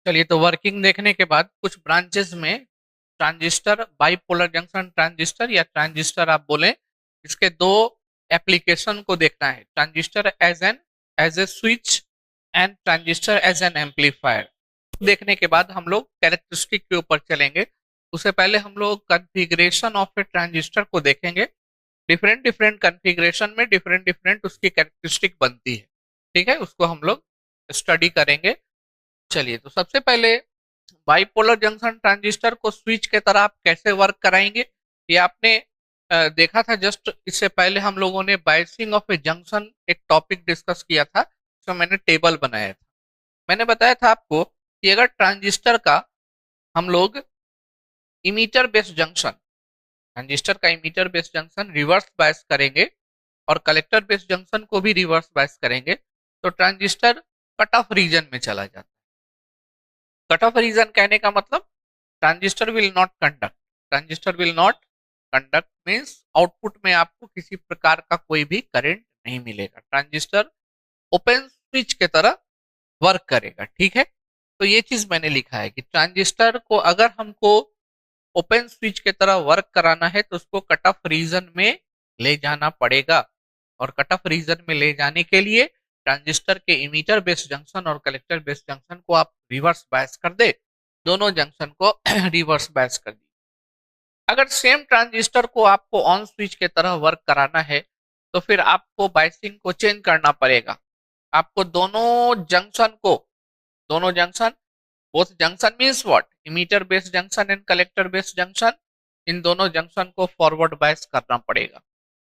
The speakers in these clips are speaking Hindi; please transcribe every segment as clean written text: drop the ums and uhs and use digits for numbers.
चलिए, तो वर्किंग देखने के बाद कुछ ब्रांचेस में ट्रांजिस्टर, बाइपोलर जंक्शन ट्रांजिस्टर या ट्रांजिस्टर आप बोलें, इसके दो एप्लीकेशन को देखना है। Transistor as a switch and transistor as an amplifier. देखने के बाद हम लोग कैरेक्टरिस्टिक के ऊपर चलेंगे। उससे पहले हम लोग कॉन्फ़िगरेशन ऑफ ए ट्रांजिस्टर को देखेंगे। डिफरेंट डिफरेंट कॉन्फ़िगरेशन में डिफरेंट डिफरेंट उसकी कैरेक्टरिस्टिक बनती है। ठीक है, उसको हम लोग स्टडी करेंगे। चलिए, तो सबसे पहले बाइपोलर जंक्शन ट्रांजिस्टर को स्विच के तरह आप कैसे वर्क कराएंगे, ये आपने देखा था। जस्ट इससे पहले हम लोगों ने बायसिंग ऑफ ए जंक्शन एक टॉपिक डिस्कस किया था, इसमें मैंने टेबल बनाया था। मैंने बताया था आपको कि अगर ट्रांजिस्टर का हम लोग इमीटर बेस्ड जंक्शन, ट्रांजिस्टर का emitter based junction reverse bias करेंगे और कलेक्टर बेस्ड जंक्शन को भी रिवर्स बायस करेंगे, तो ट्रांजिस्टर कट ऑफ रीजन में चला जाता है। कट ऑफ रीजन कहने का मतलब transistor will not conduct. Transistor will not conduct means output में आपको किसी प्रकार का कोई भी करंट नहीं मिलेगा। ट्रांजिस्टर ओपन स्विच के तरह वर्क करेगा। ठीक है, तो ये चीज मैंने लिखा है कि ट्रांजिस्टर को अगर हमको ओपन स्विच के तरह वर्क कराना है तो उसको कट ऑफ रीजन में ले जाना पड़ेगा। और कट ऑफ रीजन में ले जाने के लिए ट्रांजिस्टर के इमीटर बेस्ड जंक्शन और कलेक्टर बेस्ड जंक्शन को आप रिवर्स बायस कर दे, दोनों जंक्शन को रिवर्स बायस कर दी। अगर सेम ट्रांजिस्टर को आपको ऑन स्विच के तरह वर्क कराना है तो फिर आपको बायसिंग को चेंज करना पड़ेगा। आपको दोनों junction both junction means what, emitter based junction and collector based junction, इन दोनों जंक्शन को फॉरवर्ड बायस करना पड़ेगा।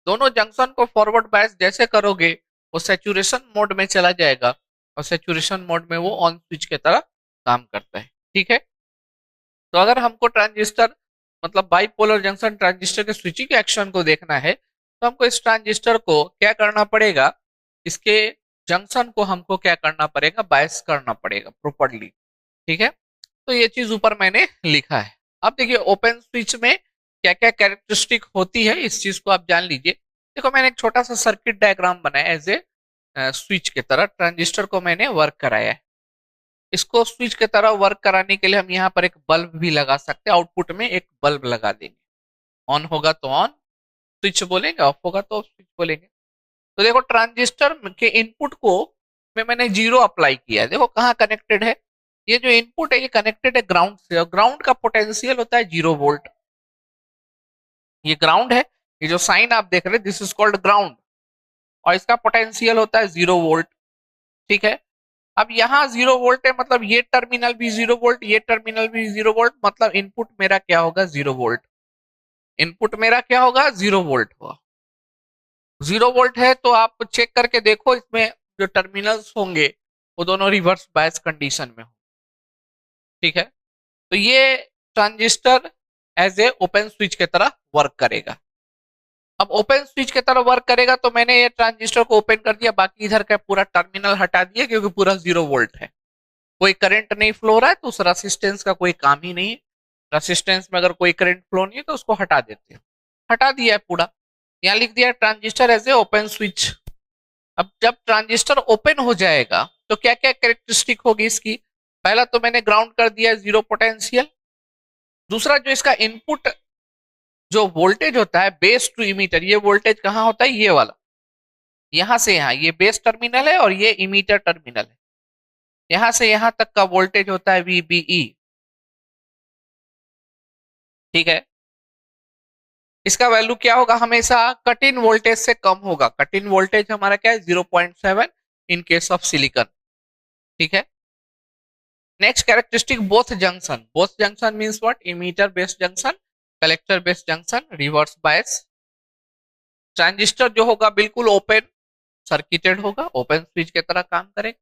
दोनों जंक्शन को फॉरवर्ड बायस जैसे करोगे वो सैचुरेशन मोड में चला जाएगा और सैचुरेशन मोड में वो ऑन स्विच के तरह काम करता है। ठीक है, तो अगर हमको ट्रांजिस्टर मतलब बाइपोलर जंक्शन ट्रांजिस्टर के स्विचिंग एक्शन को देखना है तो हमको इस ट्रांजिस्टर को क्या करना पड़ेगा, इसके जंक्शन को हमको क्या करना पड़ेगा, बायस करना पड़ेगा प्रॉपर्ली। ठीक है, तो ये चीज ऊपर मैंने लिखा है। अब देखिए ओपन स्विच में क्या क्या कैरेक्टरिस्टिक होती है इस चीज को आप जान लीजिए। देखो, मैंने एक छोटा सा सर्किट डायग्राम बनाया एज ए स्विच के तरह ट्रांजिस्टर को मैंने वर्क कराया है। इसको स्विच के तरह वर्क कराने के लिए हम यहाँ पर एक बल्ब भी लगा सकते हैं। आउटपुट में एक बल्ब लगा देंगे, ऑन होगा तो ऑन स्विच बोलेंगे, ऑफ होगा तो ऑफ स्विच बोलेंगे। तो देखो ट्रांजिस्टर के इनपुट को में मैंने जीरो अप्लाई किया है। देखो कहाँ कनेक्टेड है, ये जो इनपुट है ये कनेक्टेड है ग्राउंड से, और ग्राउंड का पोटेंशियल होता है 0 वोल्ट। ये ग्राउंड है, ये जो साइन आप देख रहे हैं दिस इज कॉल्ड ग्राउंड, और इसका पोटेंशियल होता है 0 वोल्ट। ठीक है, अब यहाँ 0 वोल्ट है मतलब ये टर्मिनल भी 0 वोल्ट, ये टर्मिनल भी 0 वोल्ट, मतलब इनपुट मेरा क्या होगा, 0 वोल्ट। इनपुट मेरा क्या होगा, 0 वोल्ट होगा। 0 वोल्ट है तो आप चेक करके देखो इसमें जो टर्मिनल्स होंगे वो दोनों रिवर्स बायस कंडीशन में हो। ठीक है, तो ये transistor as a open switch के तरह वर्क करेगा। अब ओपन स्विच की तरह वर्क करेगा तो मैंने ये ट्रांजिस्टर को ओपन कर दिया, बाकी इधर का पूरा टर्मिनल हटा दिया क्योंकि पूरा 0 वोल्ट है, कोई करंट नहीं फ्लो हो रहा है, तो उस रेसिस्टेंस का कोई काम ही नहीं है। रेसिस्टेंस में अगर कोई करंट फ्लो नहीं है तो उसको हटा देते हैं। हटा दिया है पूरा, यहाँ लिख दिया transistor as a open switch. अब जब ट्रांजिस्टर ओपन हो जाएगा तो क्या क्या कैरेक्टरिस्टिक होगी इसकी। पहला तो मैंने ग्राउंड कर दिया 0 पोटेंशियल। दूसरा जो इसका इनपुट जो वोल्टेज होता है बेस टू इमीटर, ये वोल्टेज कहाँ होता है, ये वाला, यहां से यहाँ ये बेस टर्मिनल है और ये इमीटर टर्मिनल है। यहां से यहां तक का वोल्टेज होता है VBE। ठीक है, इसका वैल्यू क्या होगा, हमेशा कट इन वोल्टेज से कम होगा। कट इन वोल्टेज हमारा क्या है, 0.7 इन केस ऑफ सिलिकॉन। ठीक है, next characteristic both junction means what, emitter based junction, collector based junction, reverse bias. Transistor जो होगा बिल्कुल ओपन सर्किटेड होगा, ओपन स्विच की तरह काम करेगा।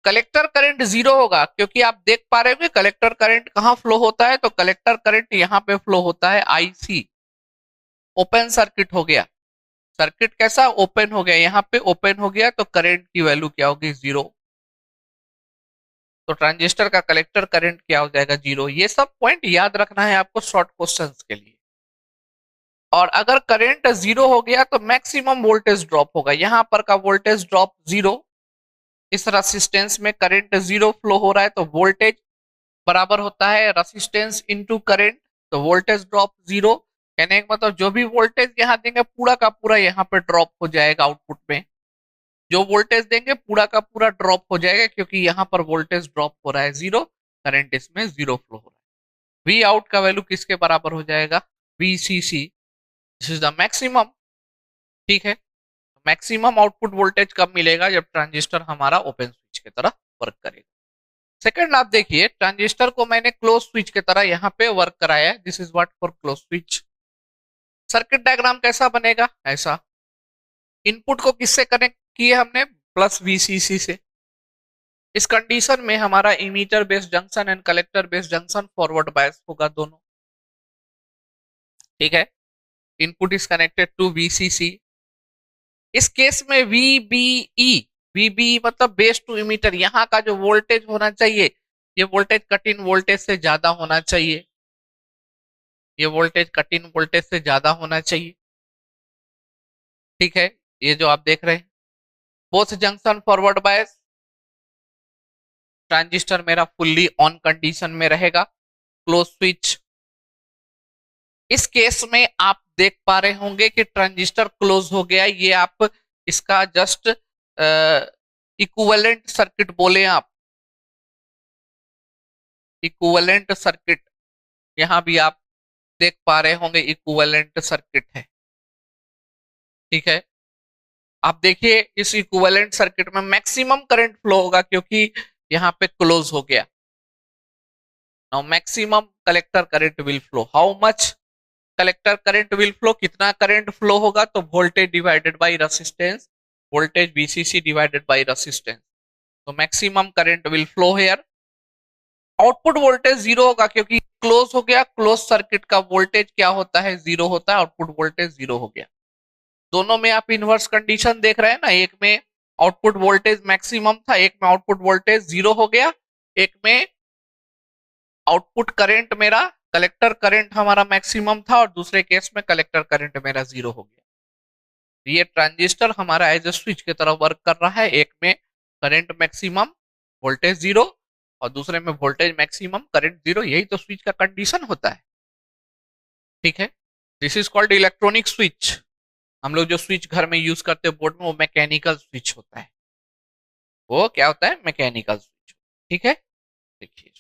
कलेक्टर करंट 0 होगा क्योंकि आप देख पा रहे होंगे कलेक्टर करंट कहां फ्लो होता है, तो कलेक्टर करंट यहां पे फ्लो होता है IC। ओपन सर्किट हो गया, सर्किट कैसा ओपन हो गया, यहाँ पे ओपन हो गया तो करंट की वैल्यू क्या होगी, 0। तो ट्रांजिस्टर का कलेक्टर करंट क्या हो जाएगा, 0। ये सब पॉइंट याद रखना है आपको शॉर्ट क्वेश्चंस के लिए। और अगर करंट 0 हो गया तो मैक्सिमम वोल्टेज ड्रॉप होगा, यहां पर का वोल्टेज ड्रॉप 0, इस रेसिस्टेंस में करंट जीरो फ्लो हो रहा है, तो वोल्टेज बराबर होता है रेसिस्टेंस इनटू करंट, तो वोल्टेज ड्रॉप जीरो। कहने का मतलब जो भी वोल्टेज यहाँ देंगे पूरा का पूरा यहाँ पे ड्रॉप हो जाएगा आउटपुट में। जो वोल्टेज देंगे पूरा का पूरा ड्रॉप हो जाएगा, क्योंकि यहाँ पर वोल्टेज ड्रॉप हो रहा है जीरो, करंट इसमें जीरो फ्लो हो रहा है। वी आउट का वैल्यू किसके बराबर हो जाएगा? VCC, this is the maximum. ठीक है, मैक्सिमम आउटपुट वोल्टेज कब मिलेगा? जब ट्रांजिस्टर हमारा ओपन स्विच की तरह वर्क करेगा। सेकंड आप देखिए, ट्रांजिस्टर को मैंने क्लोज स्विच की तरह यहाँ पे वर्क कराया है, this is what for close switch. Circuit diagram कैसा बनेगा? ऐसा। इनपुट को किससे कनेक्ट किए हमने? प्लस VCC से। इस कंडीशन में हमारा emitter based junction and collector based junction forward bias होगा दोनों। ठीक है, input is connected to VCC। इस केस में VBE मतलब बेस टू इमीटर, यहाँ का जो वोल्टेज होना चाहिए, ये वोल्टेज कट इन वोल्टेज से ज्यादा होना चाहिए, ये वोल्टेज कट इन वोल्टेज से ज्यादा होना चाहिए। ठीक है, ये जो आप देख रहे हैं, बोथ जंक्शन फॉरवर्ड बायस, ट्रांजिस्टर मेरा फुल्ली ऑन कंडीशन में रहेगा, क्लोज स्विच। इस केस में आप देख पा रहे होंगे कि ट्रांजिस्टर क्लोज हो गया। ये आप इसका जस्ट इक्विवेलेंट सर्किट बोले आप, इक्विवेलेंट सर्किट, यहां भी आप देख पा रहे होंगे इक्विवेलेंट सर्किट है। ठीक है, आप देखिए इस इक्विवेलेंट सर्किट में मैक्सिमम करंट फ्लो होगा, क्योंकि यहां पे क्लोज हो गया। Now maximum collector current will flow, how much collector current will flow, कितना करंट फ्लो होगा? तो voltage divided by resistance, voltage VCC divided by resistance, तो maximum current will flow here. Output voltage zero होगा, क्योंकि क्लोज हो गया, क्लोज सर्किट का वोल्टेज क्या होता है? जीरो होता है, आउटपुट वोल्टेज जीरो हो गया। दोनों में आप इनवर्स कंडीशन देख रहे हैं ना, एक में आउटपुट वोल्टेज मैक्सिमम था, एक में आउटपुट वोल्टेज जीरो हो गया, एक में आउटपुट करंट मेरा, कलेक्टर करंट हमारा मैक्सिमम था, और दूसरे केस में कलेक्टर करंट मेरा जीरो हो गया। ये ट्रांजिस्टर हमारा एज ए स्विच की तरह वर्क कर रहा है, एक में करंट मैक्सिमम वोल्टेज जीरो, और दूसरे में वोल्टेज मैक्सिमम करंट जीरो। यही तो स्विच का कंडीशन होता है। ठीक है, this is called electronic switch. हम लोग जो स्विच घर में यूज करते हैं बोर्ड में, वो मैकेनिकल स्विच होता है। वो क्या होता है? Mechanical switch. ठीक है, देखिए,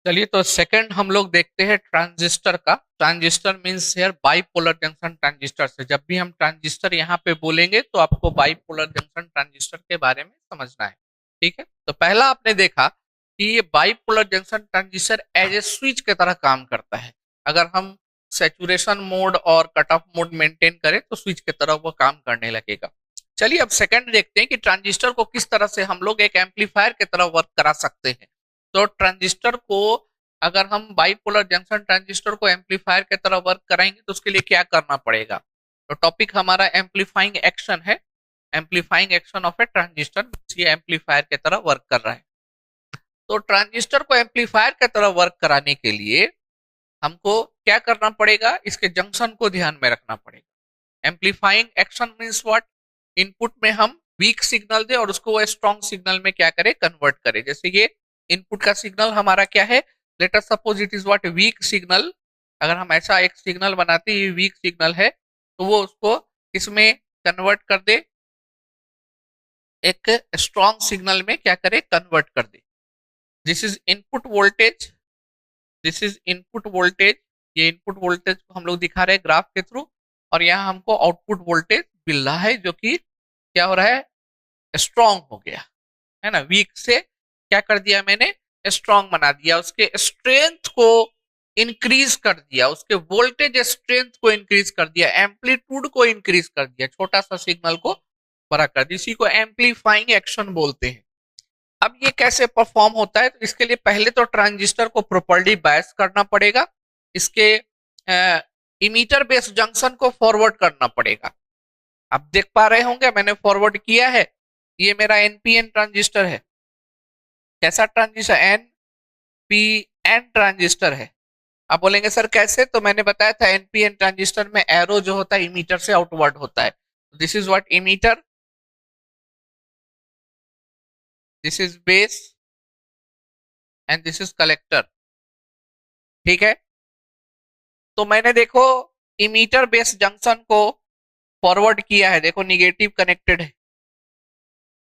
चलिए तो सेकंड हम लोग देखते हैं ट्रांजिस्टर का। Transistor means here bipolar junction transistor से। जब भी हम ट्रांजिस्टर यहाँ पे बोलेंगे तो आपको बाइपोलर जंक्शन ट्रांजिस्टर के बारे में समझना है। ठीक है, तो पहला आपने देखा कि ये bipolar junction transistor as a switch की तरह काम करता है। अगर हम सैचुरेशन मोड और कट ऑफ मोड मेंटेन करें तो स्विच की तरह वो काम करने लगेगा। चलिए अब सेकंड देखते हैं कि ट्रांजिस्टर को किस तरह से हम लोग एक एम्पलीफायर की तरह वर्क करा सकते हैं। तो ट्रांजिस्टर को अगर हम बाइपोलर जंक्शन ट्रांजिस्टर को एम्पलीफायर की तरह वर्क कराएंगे तो उसके लिए क्या करना पड़ेगा? तो टॉपिक हमारा एम्पलीफाइंग एक्शन है। Amplifying action of A transistor, ये एम्पलीफायर की तरह वर्क कर रहा है। तो ट्रांजिस्टर को एम्पलीफायर की तरह वर्क कराने के लिए हमको क्या करना पड़ेगा? इसके जंक्शन को ध्यान में रखना पड़ेगा। Amplifying action means what? Input में हम वीक सिग्नल दे और उसको वो स्ट्रॉन्ग सिग्नल में क्या करे? कन्वर्ट करे। जैसे ये इनपुट का सिग्नल हमारा क्या है? Let us suppose it is what? Weak signal. अगर हम ऐसा एक सिग्नल बनाते हैं, वीक सिग्नल है, तो वो उसको इसमें कन्वर्ट कर दे, एक स्ट्रॉन्ग सिग्नल में क्या करे? कन्वर्ट कर दे। This is input voltage, this is input voltage. ये इनपुट वोल्टेज को हम लोग दिखा रहे हैं ग्राफ के थ्रू, और यहाँ हमको आउटपुट वोल्टेज मिल रहा है, जो कि क्या हो रहा है? स्ट्रॉन्ग हो गया है ना। वीक से क्या कर दिया मैंने? स्ट्रॉन्ग बना दिया, उसके स्ट्रेंथ को इंक्रीज कर दिया, उसके वोल्टेज स्ट्रेंथ को इंक्रीज कर दिया, एम्पलीट्यूड को इंक्रीज कर दिया, छोटा सा सिग्नल को बड़ा कर दिया। इसी को एम्पलीफाइंग एक्शन बोलते हैं। अब ये कैसे परफॉर्म होता है? तो इसके लिए पहले तो ट्रांजिस्टर को प्रॉपर्ली बायस करना पड़ेगा, इसके इमीटर बेस जंक्शन को फॉरवर्ड करना पड़ेगा। आप देख पा रहे होंगे मैंने फॉरवर्ड किया है। ये मेरा एनपीएन ट्रांजिस्टर है। कैसा ट्रांजिस्टर? एनपीएन ट्रांजिस्टर है। आप बोलेंगे सर कैसे, तो मैंने बताया था एनपीएन ट्रांजिस्टर में एरो जो होता है इमीटर से आउटवर्ड होता है। This is what emitter, this is base and this is collector. ठीक है, तो मैंने देखो इमीटर बेस जंक्शन को फॉरवर्ड किया है, देखो निगेटिव कनेक्टेड है,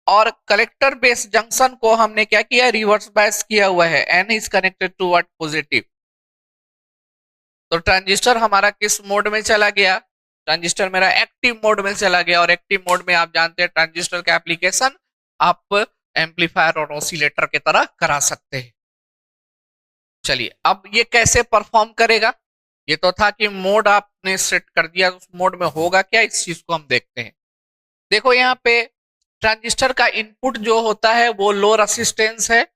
और कलेक्टर बेस जंक्शन को हमने क्या किया, रिवर्स बायस किया हुआ है, N is connected to what, positive. तो ट्रांजिस्टर हमारा किस मोड में चला गया, ट्रांजिस्टर मेरा एक्टिव मोड में चला गया, और एक्टिव मोड में आप जानते हैं ट्रांजिस्टर का एप्लीकेशन आप एम्पलीफायर और ऑसिलेटर की तरह करा सकते हैं। चलिए अब ये कैसे परफॉर्म करेगा, ये तो था कि मोड आपने सेट कर दिया, उस मोड में होगा क्या, इस चीज को हम देखते हैं। देखो यहाँ पे ट्रांजिस्टर का इनपुट जो होता है वो लो रेसिस्टेंस है,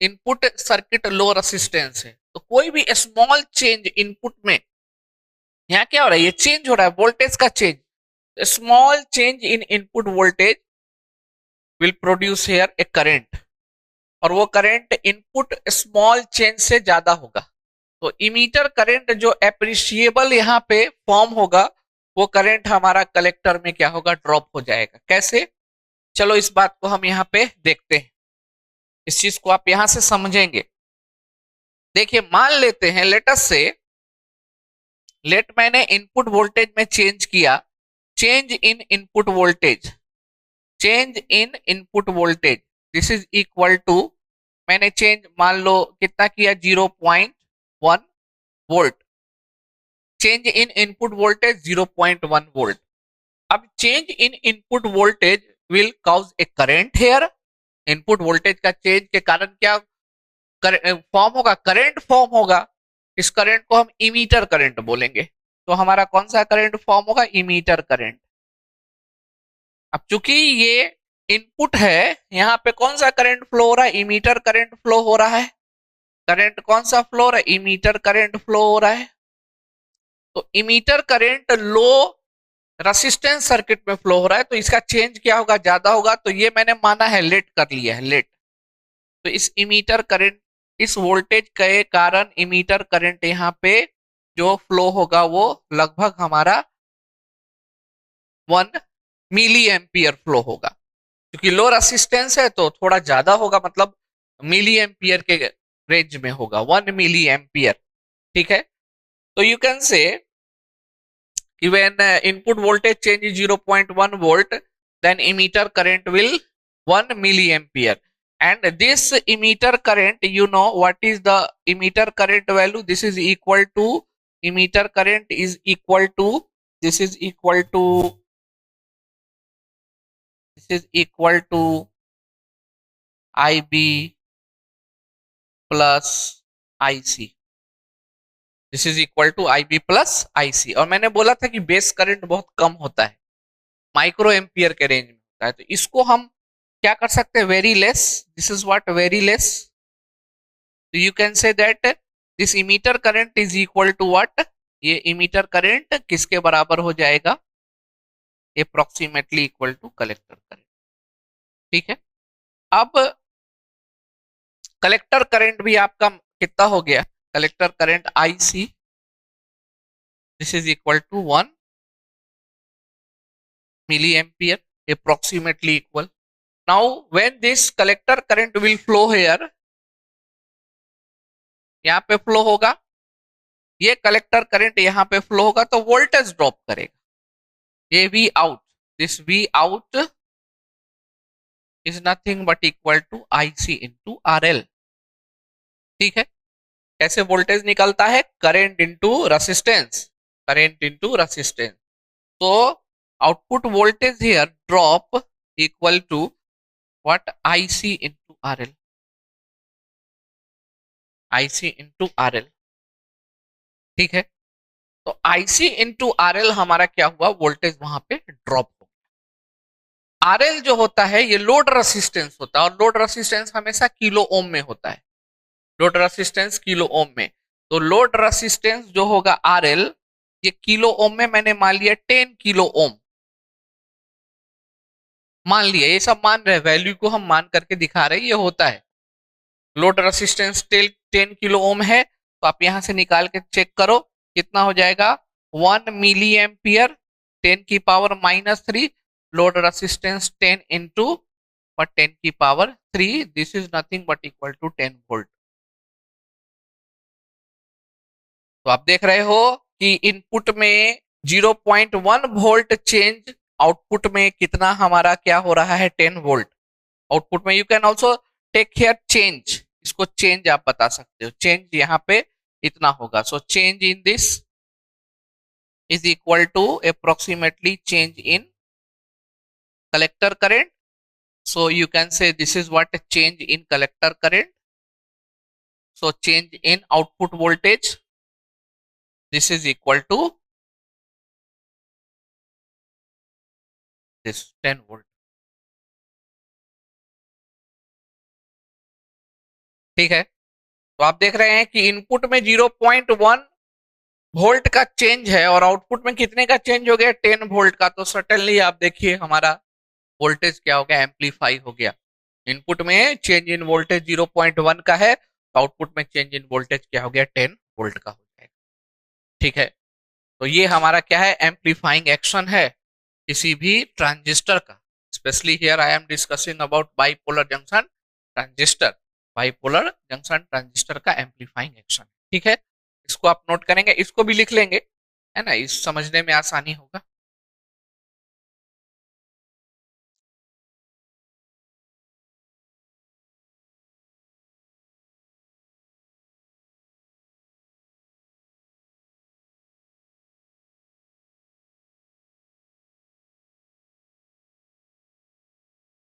इनपुट सर्किट लो रेसिस्टेंस है, तो कोई भी स्मॉल चेंज इनपुट में, यहाँ क्या हो रहा है, ये चेंज हो रहा है वोल्टेज का change, small change in input voltage will produce here a current, और वो करंट इनपुट स्मॉल चेंज से ज्यादा होगा। तो इमीटर करंट जो एप्रिशिएबल यहाँ पे फॉर्म होगा, वो करंट हमारा कलेक्टर में क्या होगा, ड्रॉप हो जाएगा। कैसे, चलो इस बात को हम यहाँ पे देखते हैं, इस चीज को आप यहां से समझेंगे। देखिए मान लेते हैं, लेट मैंने इनपुट वोल्टेज में चेंज किया, change in input voltage, change in input voltage this is equal to, मैंने चेंज मान लो कितना किया, 0.1 volt, change in input voltage 0.1 volt. अब change in input voltage will cause a current here, input voltage का चेंज के कारण क्या फॉर्म होगा, करंट फॉर्म होगा, इस करंट को हम इमीटर करंट बोलेंगे। तो हमारा कौन सा करंट फॉर्म होगा, इमीटर करंट। अब चूंकि ये इनपुट है, यहाँ पे कौन सा करंट फ्लो हो रहा है, इमीटर करंट फ्लो हो रहा है, करंट कौन सा फ्लो हो रहा है, इमीटर करंट फ्लो हो रहा है। तो इमीटर करंट लो रेसिस्टेंस सर्किट में फ्लो हो रहा है, तो इसका चेंज क्या होगा, ज्यादा होगा, तो ये मैंने माना है, लेट कर लिया है, लेट। तो इस इमीटर करंट, इस वोल्टेज के कारण इमीटर करंट यहाँ पे जो फ्लो होगा वो लगभग हमारा 1 मिली एम्पियर फ्लो होगा, क्योंकि लो रेसिस्टेंस है तो थोड़ा ज्यादा होगा, मतलब मिली एम्पियर के रेंज में होगा, 1 मिली एम्पियर। ठीक है, तो यू कैन से when input voltage change is 0.1 volt, then emitter current will 1 milliampere, and this emitter current, you know what is the emitter current value, this is equal to, emitter current is equal to, this is equal to, this is equal to IB plus IC, this is equal to IB plus IC। और मैंने बोला था कि बेस करंट बहुत कम होता है, माइक्रो एम्पियर के रेंज में होता है, तो इसको हम क्या कर सकते हैं, very less, this is what very less, तो you can say that this emitter current is equal to what, ये इमीटर करंट किसके बराबर हो जाएगा, approximately equal to collector current. ठीक है, अब कलेक्टर करंट भी आपका कितना हो गया, collector current IC, this is equal to 1 milliampere, approximately equal. Now when this collector current will flow here, यहाँ पे फ्लो होगा, ये कलेक्टर करंट यहाँ पे फ्लो होगा, तो वोल्टेज ड्रॉप करेगा, ये V out, this V out is nothing but equal to IC into RL। ठीक है, कैसे वोल्टेज निकलता है, current into resistance, current into resistance, तो output voltage here drop equal to what, IC into RL, IC into RL। ठीक है, तो IC into RL हमारा क्या हुआ, वोल्टेज वहां पे ड्रॉप हो गया। RL जो होता है ये लोड रेसिस्टेंस होता है, और लोड रेसिस्टेंस हमेशा किलो ओम में होता है, लोड रेसिस्टेंस किलो ओम में, तो लोड रेसिस्टेंस जो होगा RL, ये किलो ओम में मैंने मान लिया 10 किलो ओम, मान लिया, ये सब मान रहे, वैल्यू को हम मान करके दिखा रहे हैं, ये होता है, लोड रेसिस्टेंस 10 किलो ओम है, तो आप यहां से निकाल के चेक करो कितना हो जाएगा, 1 milliampere 10⁻³ load resistance 10 into 10⁻³ this is nothing but equal to 10 volt. तो आप देख रहे हो कि इनपुट में 0.1 वोल्ट चेंज, आउटपुट में कितना हमारा क्या हो रहा है, 10 वोल्ट आउटपुट में। You can also take care change, इसको चेंज आप बता सकते हो, चेंज यहाँ पे इतना होगा। So change in this is equal to approximately change in collector current. So you can say this is what a change in collector current. So change in output voltage, this is equal to this 10 volt. ठीक है, तो आप देख रहे हैं कि इनपुट में 0.1 वोल्ट का चेंज है और आउटपुट में कितने का चेंज हो गया, 10 वोल्ट का। तो सर्टेनली आप देखिए हमारा वोल्टेज क्या हो गया, एम्पलीफाई हो गया। इनपुट में चेंज इन वोल्टेज 0.1 का है, तो आउटपुट में चेंज इन वोल्टेज क्या हो गया, 10 वोल्ट का हो जाएगा। ठीक है, तो ये हमारा क्या है, एम्पलीफाइंग एक्शन है किसी भी ट्रांजिस्टर का। Specially here I am discussing about bipolar junction transistor, bipolar junction transistor का एम्पलीफाइंग एक्शन। ठीक है, इसको आप नोट करेंगे, इसको भी लिख लेंगे, है ना, इस समझने में आसानी होगा।